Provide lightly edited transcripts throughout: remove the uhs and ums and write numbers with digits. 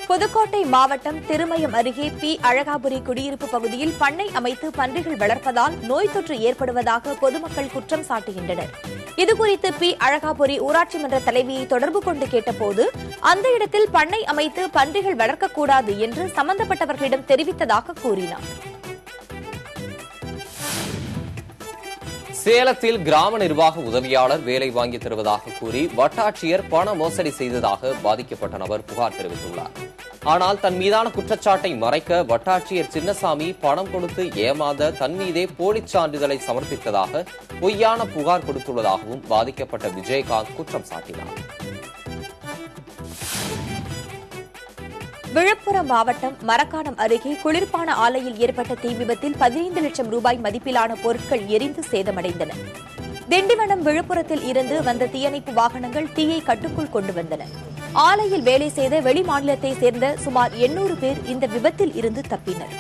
புதுக்கோட்டை மாவட்டம் திருமயம் அருகே பி அழகாபுரி குடியிருப்பு பகுதியில் பண்ணை அமைத்து பன்றிகள் வளர்ப்பதால் நோய் தொற்று ஏற்படுவதாக பொதுமக்கள் குற்றம் சாட்டுகின்றனர். இதுகுறித்து பி அழகாபுரி ஊராட்சி மன்ற தலைவியை தொடர்பு கொண்டு கேட்டபோது அந்த இடத்தில் பண்ணை அமைத்து பன்றிகள் வளர்க்கக்கூடாது என்று சம்பந்தப்பட்டவர்களிடம் தெரிவித்ததாக கூறினார். சேலத்தில் கிராம நிர்வாக உதவியாளர் வேலை வாங்கி தருவதாக கூறி வட்டாட்சியர் பண மோசடி செய்ததாக பாதிக்கப்பட்ட நபர் புகார் தெரிவித்துள்ளார். ஆனால் தன் மீதான குற்றச்சாட்டை மறைக்க வட்டாட்சியர் சின்னசாமி பணம் கொடுத்து ஏமாந்த தன் மீதே போலிச் சான்றிதழை சமர்ப்பித்ததாக பொய்யான புகார் கொடுத்துள்ளதாகவும் பாதிக்கப்பட்ட விஜயகாந்த் குற்றம் சாட்டினார். விழுப்புரம் மாவட்டம் மரக்காணம் அருகே குளிர்பான ஆலையில் ஏற்பட்ட தீ விபத்தில் 15 லட்சம் ரூபாய் மதிப்பிலான பொருட்கள் எரிந்து சேதமடைந்தன. திண்டிவனம் விழுப்புரத்தில் இருந்து வந்த தீயணைப்பு வாகனங்கள் தீயை கட்டுக்குள் கொண்டு வந்தன. ஆலையில் வேலை செய்த வெளிமாநிலத்தை சேர்ந்த சுமார் 800 பேர் இந்த விபத்தில் இருந்து தப்பினர்.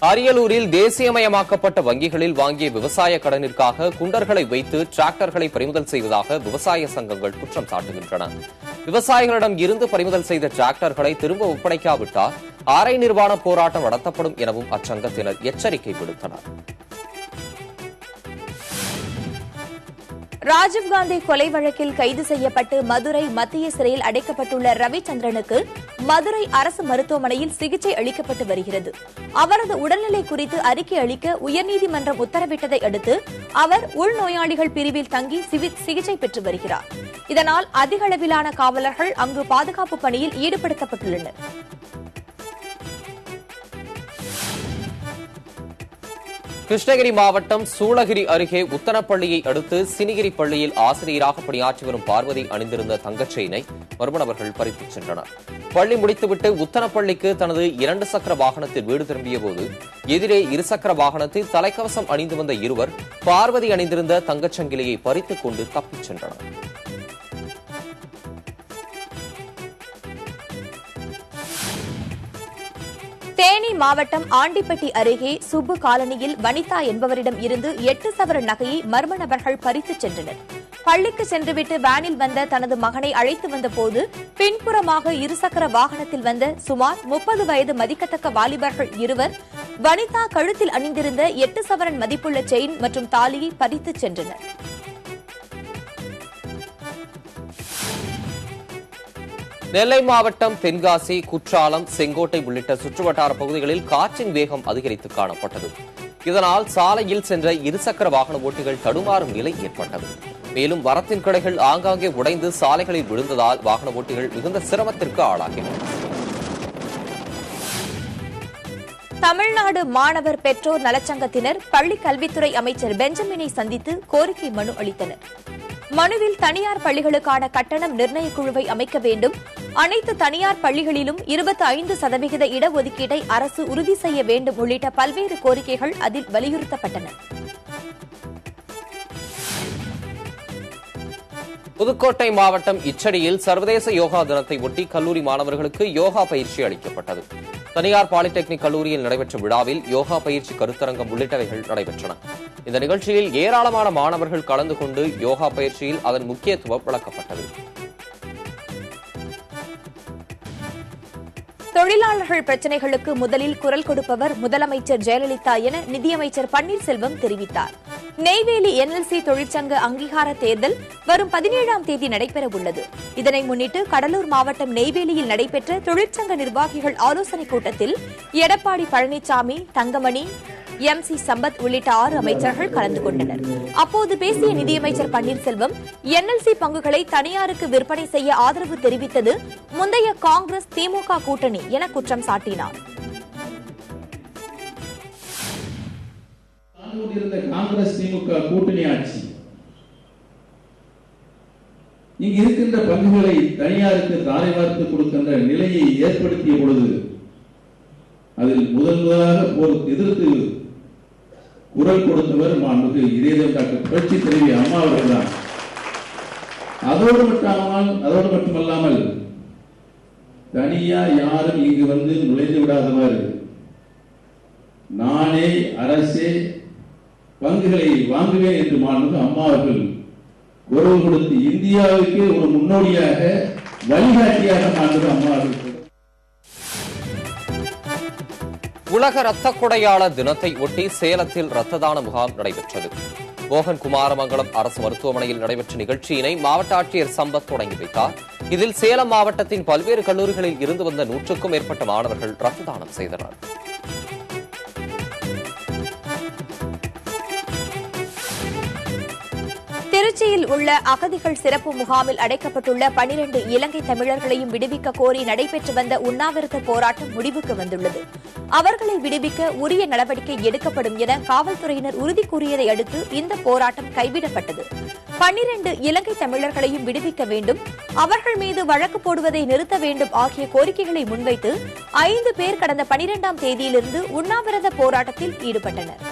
அரியலூரில் தேசியமயமாக்கப்பட்ட வங்கிகளில் வாங்கிய விவசாய கடனிற்காக குண்டர்களை வைத்து டிராக்டர்களை பறிமுதல் செய்வதாக விவசாய சங்கங்கள் குற்றம் சாட்டுகின்றன. விவசாயிகளிடம் இருந்து பறிமுதல் செய்த டிராக்டர்களை திரும்ப ஒப்படைக்காவிட்டால் ஆலை நிர்வாண போராட்டம் நடத்தப்படும் எனவும் அச்சங்கத்தினர் எச்சரிக்கை விடுத்தனர். ராஜீவ்காந்தி கொலை வழக்கில் கைது செய்யப்பட்டு மதுரை மத்திய சிறையில் அடைக்கப்பட்டுள்ள ரவிச்சந்திரனுக்கு மதுரை அரசு மருத்துவமனையில் சிகிச்சை அளிக்கப்பட்டு வருகிறது. அவரது உடல்நிலை குறித்து அறிக்கை அளிக்க உயர்நீதிமன்றம் உத்தரவிட்டதை அடுத்து அவர் உள்நோயாளிகள் பிரிவில் தங்கி சிகிச்சை பெற்று வருகிறார். இதனால் அதிக அளவிலான காவலர்கள் அங்கு பாதுகாப்பு பணியில் ஈடுபடுத்தப்பட்டுள்ளனர். கிருஷ்ணகிரி மாவட்டம் சூளகிரி அருகே உத்தனப்பள்ளியை அடுத்து சினிகிரி பள்ளியில் ஆசிரியராக பணியாற்றி வரும் பார்வதி அணிந்திருந்த தங்கச் செயினை மர்ம நபர்கள் பறித்துச் சென்றனர். பள்ளி முடித்துவிட்டு உத்தனப்பள்ளிக்கு தனது 2 சக்கர வாகனத்தில் வீடு திரும்பியபோது எதிரே 2 சக்கர வாகனத்தில் தலைக்கவசம் அணிந்து வந்த இருவர் பார்வதி அணிந்திருந்த தங்கச்சங்கிலியை பறித்துக் கொண்டு தப்பிச் சென்றனர். தேனி மாவட்டம் ஆண்டிப்பட்டி அருகே சுப்பு காலனியில் வனிதா என்பவரிடம் இருந்து 8 சவரன் நகையை மர்ம நபர்கள் பறித்துச் சென்றனர். பள்ளிக்கு சென்றுவிட்டு வேனில் வந்த தனது மகனை அழைத்து வந்தபோது பின்புறமாக 2 சக்கர வாகனத்தில் வந்த சுமார் 30 வயது மதிக்கத்தக்க வாலிபர்கள் இருவர் வனிதா கழுத்தில் அணிந்திருந்த 8 சவரன் மதிப்புள்ள செயின் மற்றும் தாலியை பறித்துச் சென்றனர். நெல்லை மாவட்டம் தென்காசி, குற்றாலம், செங்கோட்டை உள்ளிட்ட சுற்றுவட்டார பகுதிகளில் காற்றின் வேகம் அதிகரித்து காணப்பட்டது. இதனால் சாலையில் சென்ற 2 சக்கர வாகன ஓட்டிகள் தடுமாறும் நிலை ஏற்பட்டது. மேலும் மரத்தின் கிளைகள் ஆங்காங்கே உடைந்து சாலைகளில் விழுந்ததால் வாகன ஓட்டிகள் மிகுந்த சிரமத்திற்கு ஆளாகினர். தமிழ்நாடு மாணவர் பெற்றோர் நலச்சங்கத்தினர் பள்ளிக் கல்வித்துறை அமைச்சர் பெஞ்சமினை சந்தித்து கோரிக்கை மனு அளித்தனர். மனுவில் தனியார் பள்ளிகளுக்கான கட்டணம் நிர்ணய குழுவை அமைக்க வேண்டும், அனைத்து தனியார் பள்ளிகளிலும் 25% இடஒதுக்கீட்டை அரசு உறுதி செய்ய வேண்டும் உள்ளிட்ட பல்வேறு கோரிக்கைகள் அதில் வலியுறுத்தப்பட்டன. புதுக்கோட்டை மாவட்டம் இச்சடியில் சர்வதேச யோகா தினத்தை ஒட்டி கல்லூரி மாணவர்களுக்கு யோகா பயிற்சி அளிக்கப்பட்டது. தனியார் பாலிடெக்னிக் கல்லூரியில் நடைபெற்ற விழாவில் யோகா பயிற்சி கருத்தரங்கம் உள்ளிட்டவைகள் நடைபெற்றன. இந்த நிகழ்ச்சியில் ஏராளமான மாணவர்கள் கலந்து கொண்டு யோகா பயிற்சியில் அதன் முக்கியத்துவம் விளக்கப்பட்டது. தொழிலாளர்கள் பிரச்சினைகளுக்கு முதலில் குரல் கொடுப்பவர் முதலமைச்சர் ஜெயலலிதா என நிதியமைச்சர் பன்னீர்செல்வம் தெரிவித்தார். நெய்வேலி NLC தொழிற்சங்க அங்கீகார தேர்தல் வரும் 17ஆம் தேதி நடைபெறவுள்ளது. இதனை முன்னிட்டு கடலூர் மாவட்டம் நெய்வேலியில் நடைபெற்ற தொழிற்சங்க நிர்வாகிகள் ஆலோசனைக் கூட்டத்தில் எடப்பாடி பழனிசாமி, தங்கமணி, MC சம்பத் உள்ளிட்ட 6 அமைச்சர்கள் கலந்து கொண்டனர். அப்போது பேசிய நிதியமைச்சர் பன்னீர்செல்வம் NLC பங்குகளை தனியாருக்கு விற்பனை செய்ய ஆதரவு தெரிவித்தது முந்தைய காங்கிரஸ் திமுக கூட்டணி என குற்றம் சாட்டினார். காங்கிரஸ் திமுக கூட்டணி ஆட்சி இங்கு இருக்கின்ற பங்குகளை தனியாருக்கு தாரை வார்த்து கொடுக்கின்ற நிலையை ஏற்படுத்திய பொழுது அதில் முதலாக எதிர்த்து குரல் கொடுத்தவர் மாண்புமிகு இதயம் டாக்டர் புரட்சி தலைவி அம்மா அவர்கள் தான். அதோடு மட்டுமல்லாமல் தனியா யாரும் இங்கு வந்து நுழைந்து விடாதவர் நானே அரசே பங்குகளை வாங்குவேன் என்று மாண்புமிகு அம்மா அவர்கள் குரல் கொடுத்து இந்தியாவுக்கே ஒரு முன்னோடியாக வழிகாட்டியாக மாற்று அம்மாவுக்கு. உலக இரத்த கொடையாளர் தினத்தை ஒட்டி சேலத்தில் இரத்த தான முகாம் நடைபெற்றது. மோகன் குமாரமங்கலம் அரசு மருத்துவமனையில் நடைபெற்ற நிகழ்ச்சியினை மாவட்ட ஆட்சியர் சம்பத் தொடங்கி வைத்தார். இதில் சேலம் மாவட்டத்தின் பல்வேறு கல்லூரிகளில் இருந்து வந்த 100க்கும் மேற்பட்ட மாணவர்கள் இரத்த தானம் செய்தனர். திருச்சியில் உள்ள அகதிகள் சிறப்பு முகாமில் அடைக்கப்பட்டுள்ள 12 இலங்கை தமிழர்களையும் விடுவிக்க கோரி நடைபெற்று வந்த உண்ணாவிரத போராட்டம் முடிவுக்கு வந்துள்ளது. அவர்களை விடுவிக்க உரிய நடவடிக்கை எடுக்கப்படும் என காவல்துறையினர் உறுதி கூறியதை அடுத்து இந்த போராட்டம் கைவிடப்பட்டது. 12 இலங்கை தமிழர்களையும் விடுவிக்க வேண்டும், அவர்கள் மீது வழக்கு போடுவதை நிறுத்த வேண்டும் ஆகிய கோரிக்கைகளை முன்வைத்து 5 பேர் கடந்த 12ஆம் தேதியிலிருந்து உண்ணாவிரத போராட்டத்தில் ஈடுபட்டனர்.